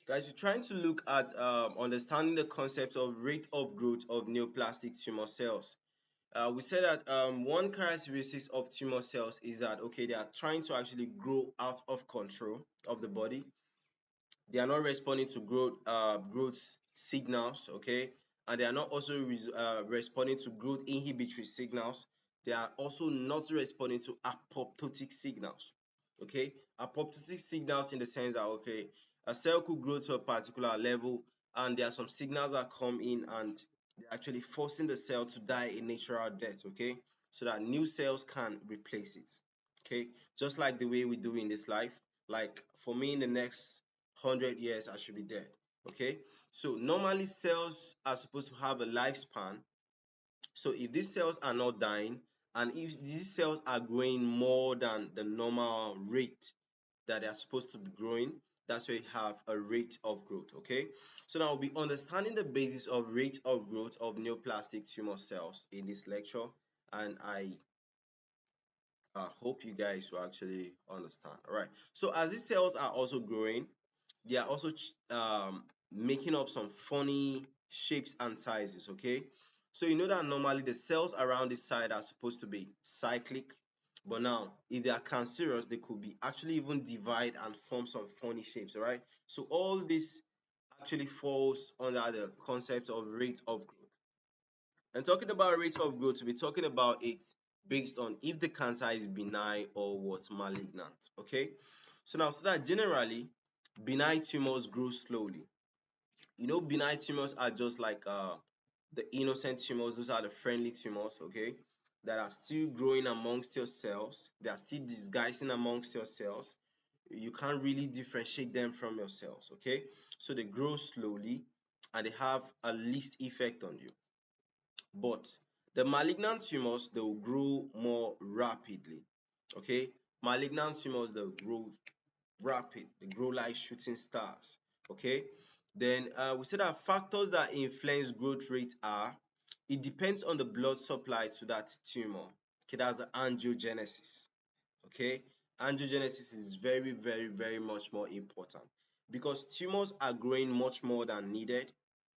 Guys, you're trying to look at understanding the concept of rate of growth of neoplastic tumor cells. We said that one characteristic of tumor cells is that, okay, they are trying to actually grow out of control of the body. They are not responding to growth signals, okay, and they are not also responding to growth inhibitory signals. They are also not responding to apoptotic signals, okay. Apoptotic signals in the sense that, okay, a cell could grow to a particular level and there are some signals that come in and they're actually forcing the cell to die a natural death, okay, so that new cells can replace it, okay, just like the way we do in this life. Like for me, in the next 100 years I should be dead, okay. So normally cells are supposed to have a lifespan. So if these cells are not dying and if these cells are growing more than the normal rate that they are supposed to be growing, that's where you have a rate of growth, okay. So now we'll be understanding the basis of rate of growth of neoplastic tumor cells in this lecture, and I hope you guys will actually understand. All right, so as these cells are also growing, they are also making up some funny shapes and sizes, okay. So you know that normally the cells around this side are supposed to be cyclic, but now if they are cancerous, they could be actually even divide and form some funny shapes. All right, so all this actually falls under the concept of rate of growth. And talking about rate of growth, we'll be talking about it based on if the cancer is benign or what, malignant, okay. So now, so that generally benign tumors grow slowly. You know, benign tumors are just like the innocent tumors. Those are the friendly tumors, okay, that are still growing amongst your cells. They are still disguising amongst your cells. You can't really differentiate them from your cells, okay. So they grow slowly and they have a least effect on you. But the malignant tumors, they will grow more rapidly, okay. Malignant tumors, they grow rapid, they grow like shooting stars, okay. Then we said that factors that influence growth rate are, it depends on the blood supply to that tumor, okay. That's the angiogenesis, okay. Angiogenesis is very, very, very much more important because tumors are growing much more than needed,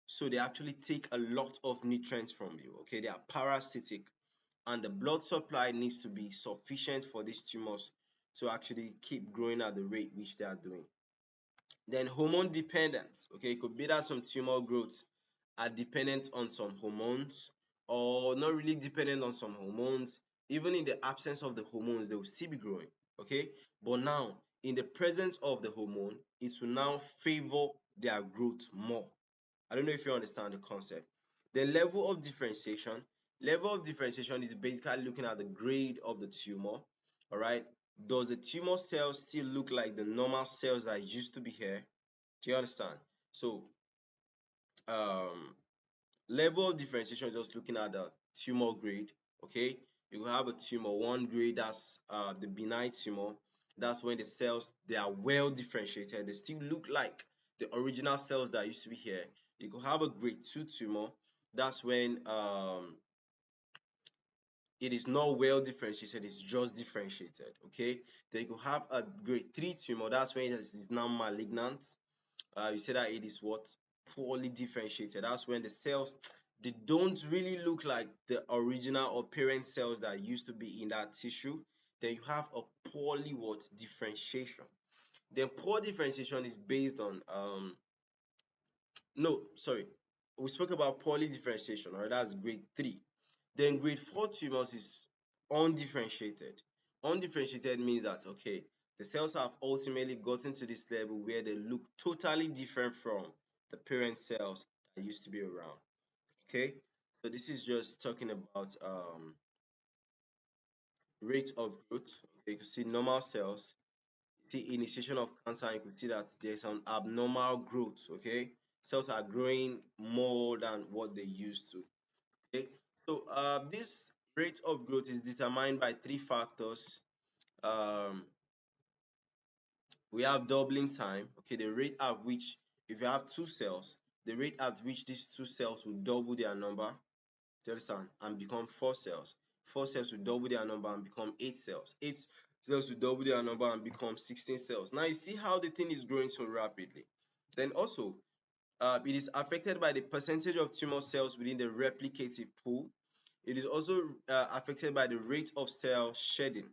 so they actually take a lot of nutrients from you, okay. They are parasitic and the blood supply needs to be sufficient for these tumors to actually keep growing at the rate which they are doing. Then hormone dependence, okay, it could be that some tumor growths are dependent on some hormones or not really dependent on some hormones. Even in the absence of the hormones, they will still be growing, okay. But now in the presence of the hormone, it will now favor their growth more. I don't know if you understand the concept. The level of differentiation. Level of differentiation is basically looking at the grade of the tumor. All right. Does the tumor cells still look like the normal cells that used to be here? Do you understand? So, um, level of differentiation is just looking at the tumor grade. Okay. You have a tumor one grade, that's the benign tumor. That's when the cells, they are well differentiated. They still look like the original cells that used to be here. You could have a grade 2 tumor. That's when it is not well differentiated, it's just differentiated. Okay. Then you could have a grade 3 tumor. That's when it is now malignant. You say that it is what, poorly differentiated. That's when the cells, they don't really look like the original or parent cells that used to be in that tissue. Then you have a poorly what, differentiation. Then poor differentiation is based on no, sorry, we spoke about poorly differentiation, or that's grade 3. Then grade 4 tumors is undifferentiated. Undifferentiated means that, okay, the cells have ultimately gotten to this level where they look totally different from the parent cells that used to be around, okay. So this is just talking about rate of growth. Okay, you can see normal cells, see initiation of cancer, you could see that there's an abnormal growth, okay. Cells are growing more than what they used to, okay. So this rate of growth is determined by three factors. um we have doubling time, okay, the rate at which, if you have two cells, the rate at which these two cells will double their number, do you understand, and become four cells. Four cells will double their number and become eight cells. Eight cells will double their number and become 16 cells. Now you see how the thing is growing so rapidly. Then also, it is affected by the percentage of tumor cells within the replicative pool. It is also affected by the rate of cell shedding.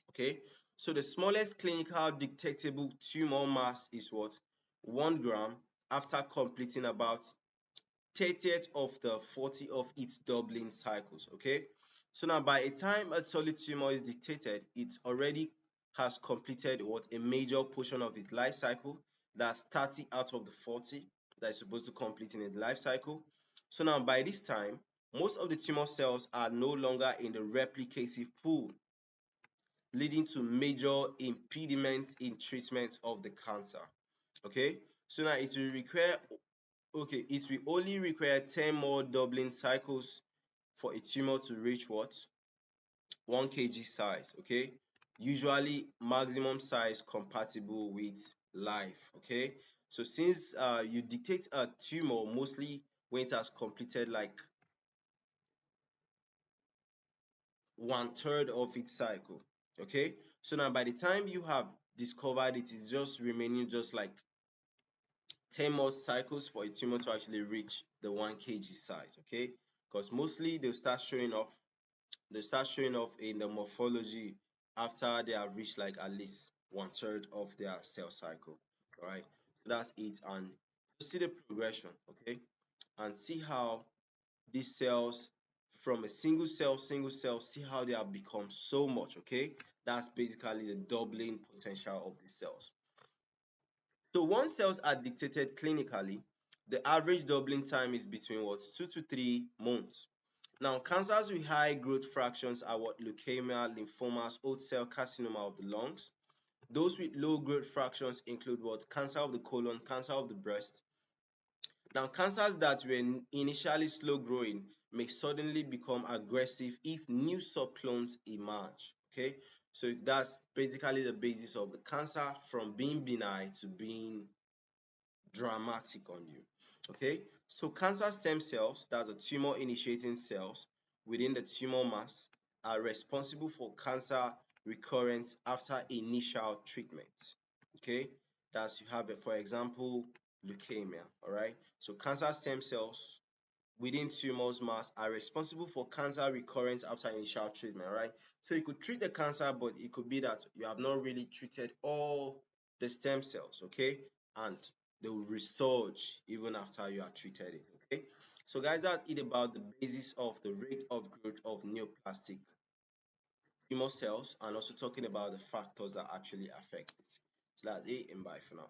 Okay, so the smallest clinical detectable tumor mass is what? 1 gram after completing about 30th of the 40 of its doubling cycles. Okay, so now by the time a solid tumor is detected, it already has completed what? A major portion of its life cycle. That's 30 out of the 40 that is supposed to complete in its life cycle. So now by this time, most of the tumor cells are no longer in the replicative pool, leading to major impediments in treatment of the cancer. Okay, so now it will require, okay, it will only require 10 more doubling cycles for a tumor to reach what? 1 kg size. Okay, usually maximum size compatible with life. Okay, so since you dictate a tumor mostly when it has completed like 1/3 of its cycle. Okay, so now by the time you have discovered it, is just remaining just like 10 more cycles for a tumor to actually reach the 1 kg size. Okay, because mostly they start showing off in the morphology after they have reached like at least 1/3 of their cell cycle. All right, so that's it. And see the progression. Okay, and see how these cells, from a single cell, see how they have become so much. Okay, that's basically the doubling potential of the cells. So once cells are dictated clinically, the average doubling time is between what? 2 to 3 months. Now, cancers with high growth fractions are what? Leukemia, lymphomas, old cell carcinoma of the lungs. Those with low growth fractions include what? Cancer of the colon, cancer of the breast. Now, cancers that were initially slow growing may suddenly become aggressive if new subclones emerge. Okay, so that's basically the basis of the cancer, from being benign to being dramatic on you. Okay, so cancer stem cells, that's the tumor initiating cells within the tumor mass, are responsible for cancer recurrence after initial treatment. Okay, that's you have, for example, leukemia. All right, so cancer stem cells within tumors mass are responsible for cancer recurrence after initial treatment. Right, so you could treat the cancer, but it could be that you have not really treated all the stem cells. Okay, and they will resurge even after you have treated it. Okay, so guys, that's it about the basis of the rate of growth of neoplastic tumor cells, and also talking about the factors that actually affect it. So that's it, and bye for now.